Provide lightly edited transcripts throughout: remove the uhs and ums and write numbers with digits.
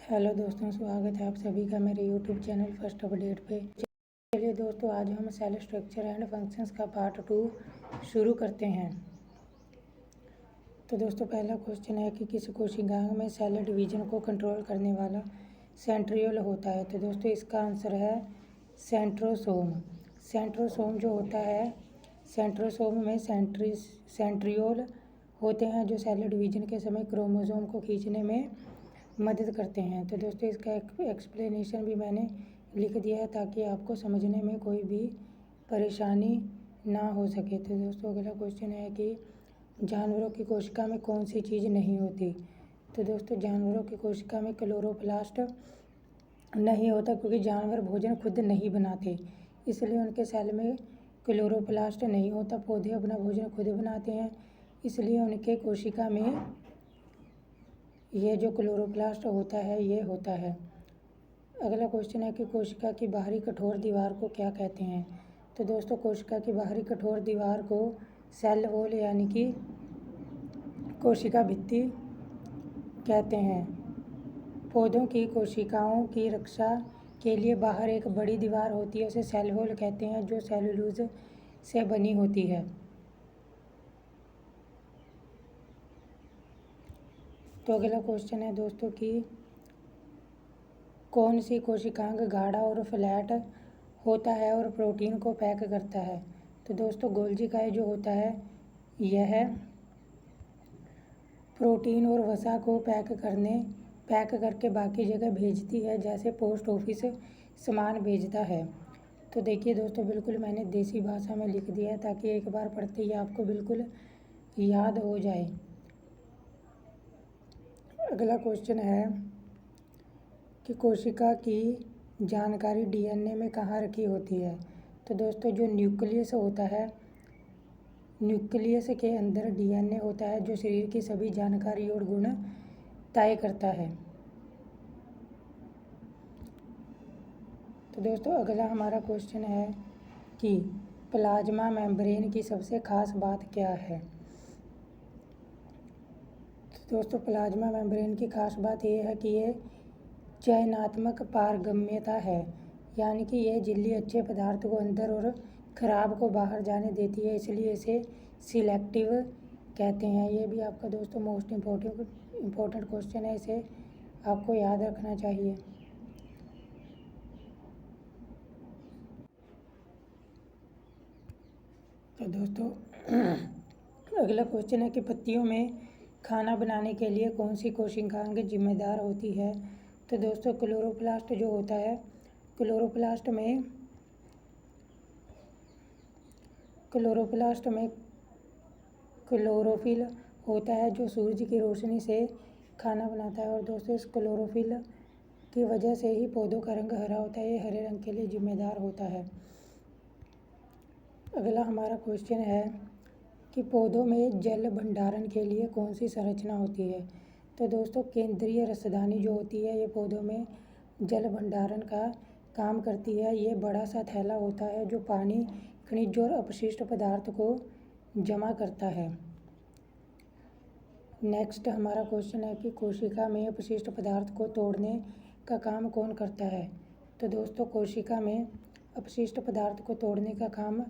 Hello दोस्तों, स्वागत है आप सभी का मेरे यूट्यूब चैनल फर्स्ट अपडेट पे। चलिए दोस्तों, आज हम सेल स्ट्रक्चर एंड फंक्शंस का पार्ट 2 शुरू करते हैं। तो दोस्तों, पहला क्वेश्चन है कि किस कोशिका में सेल डिवीजन को कंट्रोल करने वाला सेंट्रियोल होता है। तो दोस्तों, इसका आंसर है सेंट्रोसोम। सेंट्रोसोम जो होता है, सेंट्रोसोम में सेंट्रियोल होते हैं जो सेल डिवीजन के समय क्रोमोसोम को खींचने में मदद करते हैं। तो दोस्तों, इसका एक्सप्लेनेशन भी मैंने लिख दिया है ताकि आपको समझने में कोई भी परेशानी ना हो सके। तो दोस्तों, अगला क्वेश्चन है कि जानवरों की कोशिका में कौन सी चीज़ नहीं होती। तो दोस्तों, जानवरों की कोशिका में क्लोरोप्लास्ट नहीं होता क्योंकि जानवर भोजन खुद नहीं बनाते, इसलिए उनके सेल में क्लोरोप्लास्ट नहीं होता। पौधे अपना भोजन खुद बनाते हैं, इसलिए उनके कोशिका में ये जो क्लोरोप्लास्ट होता है ये होता है। अगला क्वेश्चन है कि कोशिका की बाहरी कठोर दीवार को क्या कहते हैं। तो दोस्तों, कोशिका की बाहरी कठोर दीवार को सेल वॉल यानी कि कोशिका भित्ति कहते हैं। पौधों की कोशिकाओं की रक्षा के लिए बाहर एक बड़ी दीवार होती है, उसे सेल वॉल कहते हैं, जो सेलुलोज से बनी होती है। तो अगला क्वेश्चन है दोस्तों कि कौन सी कोशिकांग गाढ़ा और फ्लैट होता है और प्रोटीन को पैक करता है। तो दोस्तों, गोल्जी काय जो होता है यह प्रोटीन और वसा को पैक करके बाकी जगह भेजती है, जैसे पोस्ट ऑफिस सामान भेजता है। तो देखिए दोस्तों, बिल्कुल मैंने देसी भाषा में लिख दिया है ताकि एक बार पढ़ते ही आपको बिल्कुल याद हो जाए। अगला क्वेश्चन है कि कोशिका की जानकारी डीएनए में कहाँ रखी होती है। तो दोस्तों, जो न्यूक्लियस होता है, न्यूक्लियस के अंदर डीएनए होता है जो शरीर की सभी जानकारी और गुण तय करता है। तो दोस्तों, अगला हमारा क्वेश्चन है कि प्लाज्मा मेम्ब्रेन की सबसे खास बात क्या है। तो दोस्तों, प्लाज्मा मेम्ब्रेन की खास बात यह है कि ये चयनात्मक पारगम्यता है, यानी कि यह झिल्ली अच्छे पदार्थ को अंदर और खराब को बाहर जाने देती है, इसलिए इसे सिलेक्टिव कहते हैं। ये भी आपका दोस्तों मोस्ट इम्पोर्टेंट क्वेश्चन है, इसे आपको याद रखना चाहिए। तो दोस्तों, अगला क्वेश्चन है कि पत्तियों में खाना बनाने के लिए कौन सी कोशिकांग जिम्मेदार होती है। तो दोस्तों, क्लोरोप्लास्ट जो होता है, क्लोरोप्लास्ट में क्लोरोफिल होता है जो सूरज की रोशनी से खाना बनाता है, और दोस्तों इस क्लोरोफिल की वजह से ही पौधों का रंग हरा होता है, ये हरे रंग के लिए जिम्मेदार होता है। अगला हमारा क्वेश्चन है कि पौधों में जल भंडारण के लिए कौन सी संरचना होती है। तो दोस्तों, केंद्रीय रसदानी जो होती है ये पौधों में जल भंडारण का काम करती है। ये बड़ा सा थैला होता है जो पानी, खनिज और अपशिष्ट पदार्थ को जमा करता है। नेक्स्ट हमारा क्वेश्चन है कि कोशिका में अपशिष्ट पदार्थ को तोड़ने का काम कौन करता है। तो दोस्तों, कोशिका में अपशिष्ट पदार्थ को तोड़ने का काम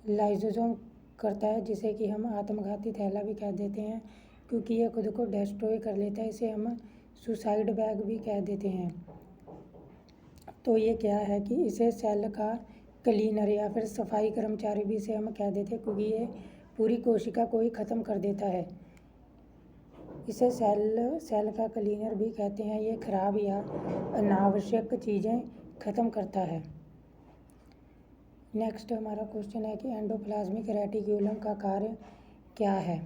लाइसोसोम करता है, जिसे कि हम आत्मघाती थैला भी कह देते हैं क्योंकि यह खुद को डिस्ट्रॉय कर लेता है। इसे हम सुसाइड बैग भी कह देते हैं। तो ये क्या है कि इसे सेल का क्लीनर या फिर सफाई कर्मचारी भी इसे हम कह देते हैं, क्योंकि ये पूरी कोशिका को ही ख़त्म कर देता है। इसे सेल का क्लीनर भी कहते हैं। ये खराब या अनावश्यक चीज़ें ख़त्म करता है। नेक्स्ट हमारा क्वेश्चन है कि एंडोप्लाज्मिक रेटिक्यूलम का कार्य क्या है।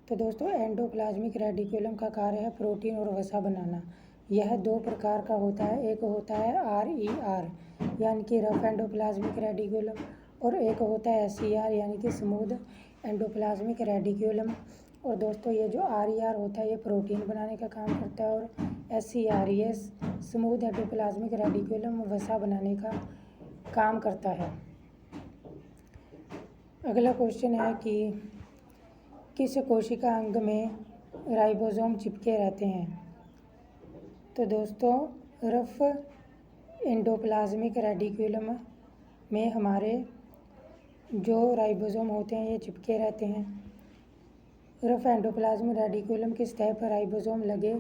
तो दोस्तों, एंडोप्लाज्मिक रेटिक्यूलम का कार्य है प्रोटीन और वसा बनाना। यह दो प्रकार का होता है, एक होता है RER यानी कि रफ एंडोप्लाज्मिक रेटिक्यूलम, और एक होता है SER यानी कि स्मूथ एंडोप्लाज्मिक रेटिक्यूलम। और दोस्तों, ये जो RER होता है ये प्रोटीन बनाने का काम करता है, और SER ये स्मूथ एंडोप्लाज्मिक रेटिक्यूलम वसा बनाने का काम करता है। अगला क्वेश्चन है कि किस कोशिका अंग में राइबोसोम चिपके रहते हैं। तो दोस्तों रफ एंडोप्लाज्मिक रेटिकुलम में हमारे जो राइबोसोम होते हैं ये चिपके रहते हैं। रफ एंडोप्लाज्मिक रेटिकुलम की सतह पर राइबोसोम लगे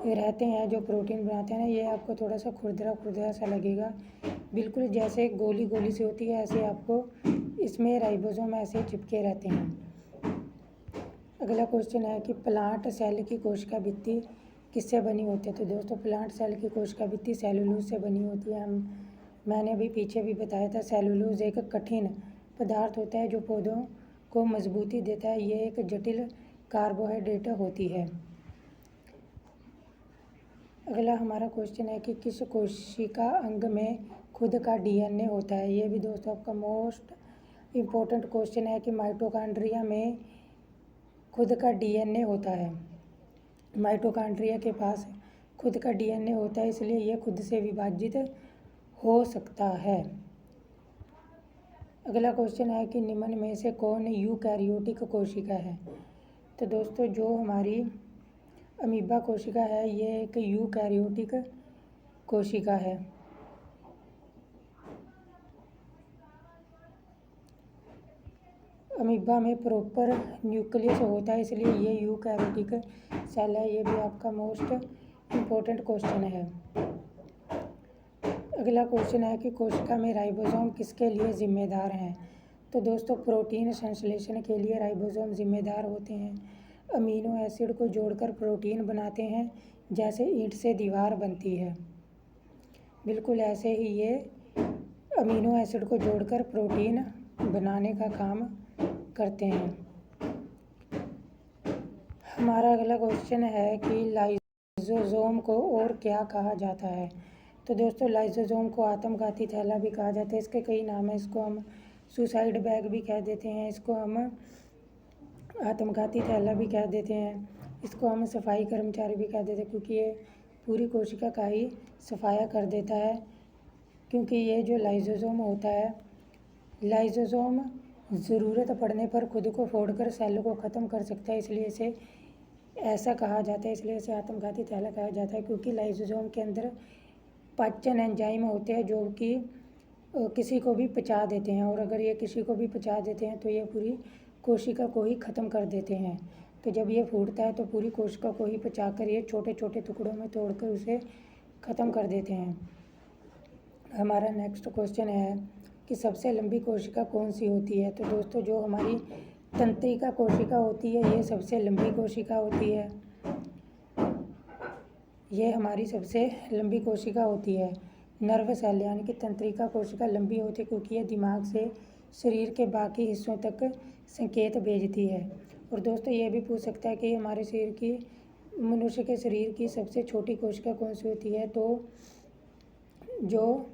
रहते हैं जो प्रोटीन बनाते हैं ना। ये आपको थोड़ा सा खुरदरा सा लगेगा, बिल्कुल जैसे गोली गोली सी होती है ऐसे आपको इसमें राइबोसोम ऐसे चिपके रहते हैं। अगला क्वेश्चन है कि प्लांट सेल की कोशिका भित्ति किससे बनी होती है। तो दोस्तों प्लांट सेल की कोशिका भित्ति सेलुलोज से बनी होती है। मैंने अभी पीछे भी बताया था, सेलुलोज एक कठिन पदार्थ होता है जो पौधों को मजबूती देता है। ये एक जटिल कार्बोहाइड्रेट होती है। अगला हमारा क्वेश्चन है कि किस कोशिका अंग में खुद का डीएनए होता है। ये भी दोस्तों आपका मोस्ट इम्पोर्टेंट क्वेश्चन है कि माइटोकॉन्ड्रिया में खुद का डीएनए होता है। माइटोकॉन्ड्रिया के पास खुद का डीएनए होता है, इसलिए यह खुद से विभाजित हो सकता है। अगला क्वेश्चन है कि निम्न में से कौन यूकैरियोटिक कोशिका है। तो दोस्तों जो हमारी अमीबा कोशिका है ये एक यूकैरियोटिक कोशिका है। अमीबा में प्रॉपर न्यूक्लियस होता है, इसलिए ये यूकैरियोटिक सेल है। ये भी आपका मोस्ट इम्पोर्टेंट क्वेश्चन है। अगला क्वेश्चन है कि कोशिका में राइबोसोम किसके लिए जिम्मेदार हैं। तो दोस्तों प्रोटीन संश्लेषण के लिए राइबोसोम जिम्मेदार होते हैं। अमीनो एसिड को जोड़कर प्रोटीन बनाते हैं, जैसे ईंट से दीवार बनती है, बिल्कुल ऐसे ही ये अमीनो एसिड को जोड़कर प्रोटीन बनाने का काम करते हैं। हमारा अगला क्वेश्चन है कि लाइसोसोम को और क्या कहा जाता है। तो दोस्तों लाइसोसोम को आत्मघाती थैला भी कहा जाता है। इसके कई नाम हैं। इसको हम सुसाइड बैग भी कह देते हैं, इसको हम आत्मघाती थैला भी कह देते हैं, इसको हम सफाई कर्मचारी भी कह देते हैं, क्योंकि ये पूरी कोशिका का ही सफाया कर देता है। क्योंकि ये जो लाइसोसोम होता है, लाइसोसोम ज़रूरत पड़ने पर खुद को फोड़कर सेल को ख़त्म कर सकता है, इसलिए इसे ऐसा कहा जाता है, इसलिए इसे आत्मघाती थैला कहा जाता है। क्योंकि लाइसोसोम के अंदर पाचन एंजाइम होते हैं जो कि किसी को भी पचा देते हैं, और अगर ये किसी को भी पचा देते हैं तो ये पूरी कोशिका को ही ख़त्म कर देते हैं। तो जब ये फूटता है तो पूरी कोशिका को ही पचाकर ये छोटे छोटे टुकड़ों में तोड़कर उसे ख़त्म कर देते हैं। हमारा नेक्स्ट क्वेश्चन है कि सबसे लंबी कोशिका कौन सी होती है। तो दोस्तों जो हमारी तंत्रिका कोशिका होती है ये सबसे लंबी कोशिका होती है। ये हमारी सबसे लंबी कोशिका होती है। नर्व सेल यानी कि तंत्रिका कोशिका लंबी होती है क्योंकि ये दिमाग से शरीर के बाकी हिस्सों तक संकेत भेजती है। और दोस्तों ये भी पूछ सकता है कि हमारे शरीर की, मनुष्य के शरीर की सबसे छोटी कोशिका कौन सी होती है। तो जो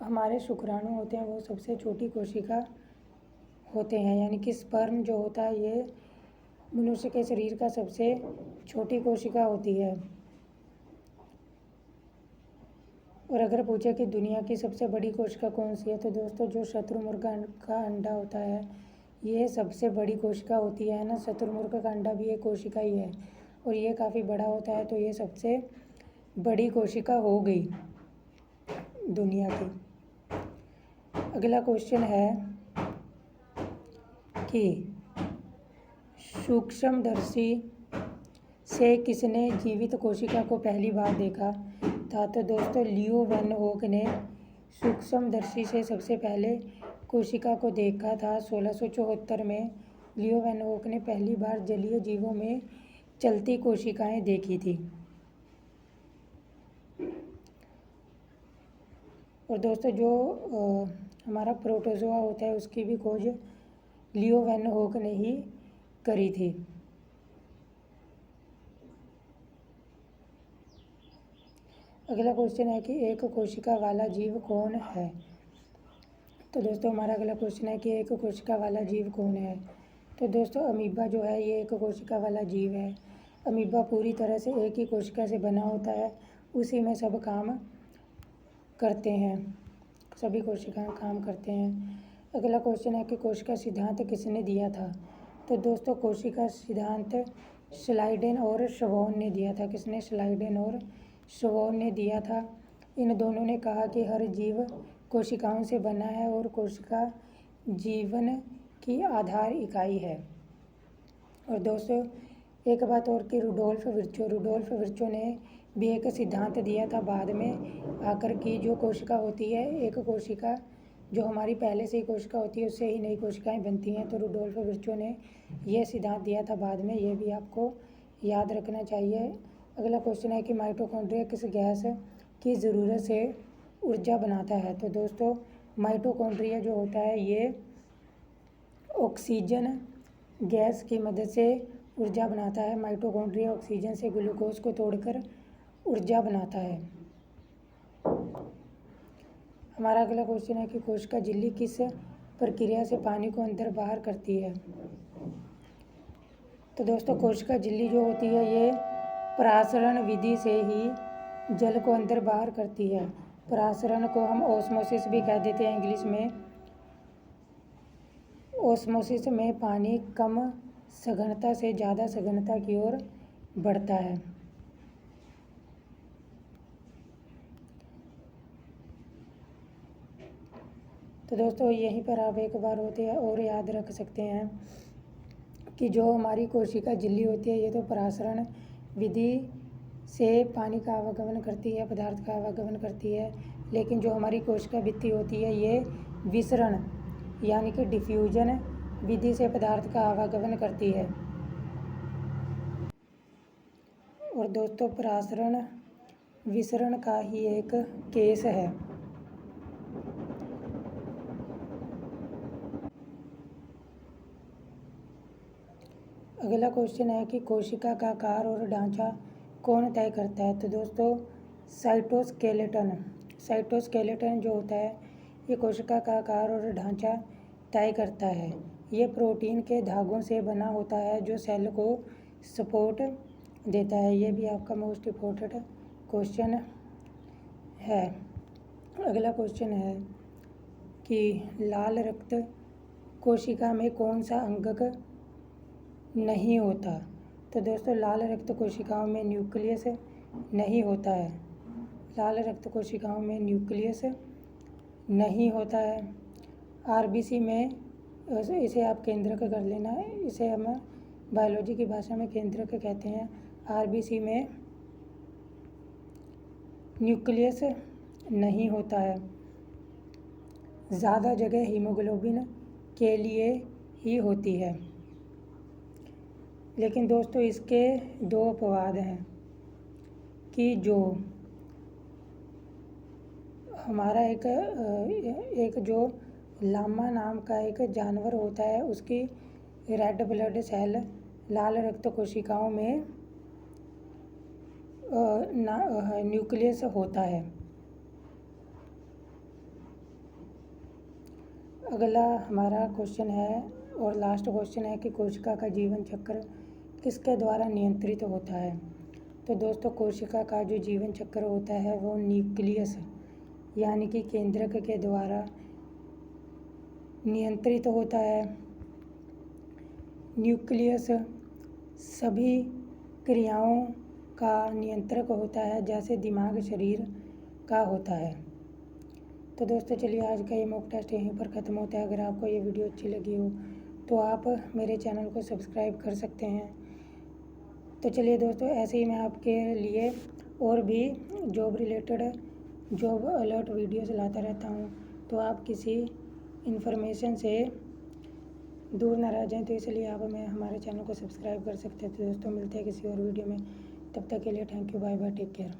हमारे शुक्राणु होते हैं वो सबसे छोटी कोशिका होते हैं, यानी कि स्पर्म जो होता है ये मनुष्य के शरीर का सबसे छोटी कोशिका होती है। और अगर पूछे कि दुनिया की सबसे बड़ी कोशिका कौन सी है, तो दोस्तों जो शत्रुमुर्ग का अंडा होता है ये सबसे बड़ी कोशिका होती है ना। शत्रुमुर्ग का अंडा भी एक कोशिका ही है और ये काफ़ी बड़ा होता है, तो ये सबसे बड़ी कोशिका हो गई दुनिया की। अगला क्वेश्चन है कि सूक्ष्मदर्शी से किसने जीवित कोशिका को पहली बार देखा था। तो दोस्तों लियो वैन होक ने सूक्ष्मदर्शी से सबसे पहले कोशिका को देखा था 1674 में। लियो वैन होक ने पहली बार जलीय जीवों में चलती कोशिकाएं देखी थी। और दोस्तों जो हमारा प्रोटोजोआ होता है उसकी भी खोज लियो वैन होक ने ही करी थी। अगला क्वेश्चन है कि एक कोशिका वाला जीव कौन है। तो दोस्तों हमारा अगला क्वेश्चन है कि एक कोशिका वाला जीव कौन है। तो दोस्तों अमीबा जो है ये एक कोशिका वाला जीव है। अमीबा पूरी तरह से एक ही कोशिका से बना होता है, उसी में सब काम करते हैं, सभी कोशिकाएं काम करते हैं। अगला क्वेश्चन है कि कोशिका सिद्धांत किसने दिया था। तो दोस्तों कोशिका सिद्धांत स्लाइडेन और शवॉन ने दिया था। किसने? स्लाइडेन और स्वोन ने दिया था। इन दोनों ने कहा कि हर जीव कोशिकाओं से बना है और कोशिका जीवन की आधार इकाई है। और दोस्तों एक बात और कि रुडोल्फ विर्चो ने भी एक सिद्धांत दिया था बाद में आकर कि जो कोशिका होती है, एक कोशिका जो हमारी पहले से ही कोशिका होती है उससे ही नई कोशिकाएं बनती हैं। तो रुडोल्फ विर्चो ने यह सिद्धांत दिया था बाद में, ये भी आपको याद रखना चाहिए। अगला क्वेश्चन है कि माइटोकॉन्ड्रिया किस गैस की ज़रूरत से ऊर्जा बनाता है। तो दोस्तों माइटोकॉन्ड्रिया जो होता है ये ऑक्सीजन गैस की मदद से ऊर्जा बनाता है। माइटोकॉन्ड्रिया ऑक्सीजन से ग्लूकोज को तोड़कर ऊर्जा बनाता है। हमारा अगला क्वेश्चन है कि कोशिका झिल्ली किस प्रक्रिया से पानी को अंदर बाहर करती है। तो दोस्तों कोशिका झिल्ली जो होती है ये परासरण विधि से ही जल को अंदर बाहर करती है। परासरण को हम ऑस्मोसिस भी कह देते हैं इंग्लिश में। ऑस्मोसिस में पानी कम सघनता से ज़्यादा सघनता की ओर बढ़ता है। तो दोस्तों यहीं पर आप एक बार होते हैं और याद रख सकते हैं कि जो हमारी कोशिका झिल्ली होती है ये तो परासरण विधि से पानी का आवागमन करती है, पदार्थ का आवागमन करती है, लेकिन जो हमारी कोशिका भित्ति होती है ये विसरण यानी कि डिफ्यूजन विधि से पदार्थ का आवागमन करती है। और दोस्तों परासरण विसरण का ही एक केस है। अगला क्वेश्चन है कि कोशिका का आकार और ढांचा कौन तय करता है। तो दोस्तों साइटोस्केलेटन जो होता है ये कोशिका का आकार और ढांचा तय करता है। ये प्रोटीन के धागों से बना होता है जो सेल को सपोर्ट देता है। ये भी आपका मोस्ट इम्पोर्टेंट क्वेश्चन है। अगला क्वेश्चन है कि लाल रक्त कोशिका में कौन सा अंगक नहीं होता। तो दोस्तों लाल रक्त कोशिकाओं में न्यूक्लियस नहीं होता है। लाल रक्त कोशिकाओं में न्यूक्लियस नहीं होता है। आरबीसी में इसे आप केंद्रक कर लेना है, इसे हम बायोलॉजी की भाषा में केंद्रक कहते हैं। आरबीसी में न्यूक्लियस नहीं होता है। ज़्यादा जगह हीमोग्लोबिन के लिए ही होती है। लेकिन दोस्तों इसके दो अपवाद हैं कि जो हमारा एक जो लामा नाम का एक जानवर होता है उसकी रेड ब्लड सेल लाल रक्त कोशिकाओं में न्यूक्लियस होता है। अगला हमारा क्वेश्चन है और लास्ट क्वेश्चन है कि कोशिका का जीवन चक्र किसके द्वारा नियंत्रित होता है। तो दोस्तों कोशिका का जो जीवन चक्र होता है वो न्यूक्लियस यानी कि केंद्रक के द्वारा नियंत्रित होता है। न्यूक्लियस सभी क्रियाओं का नियंत्रक होता है जैसे दिमाग शरीर का होता है। तो दोस्तों चलिए आज का ये मॉक टेस्ट यहीं पर ख़त्म होता है। अगर आपको ये वीडियो अच्छी लगी हो तो आप मेरे चैनल को सब्सक्राइब कर सकते हैं। तो चलिए दोस्तों ऐसे ही मैं आपके लिए और भी job related job alert videos लाता रहता हूँ, तो आप किसी इन्फॉर्मेशन से दूर ना रह जाएं। तो इसलिए आप हमारे चैनल को सब्सक्राइब कर सकते हैं। तो दोस्तों मिलते हैं किसी और वीडियो में, तब तक के लिए thank you, bye bye, take care.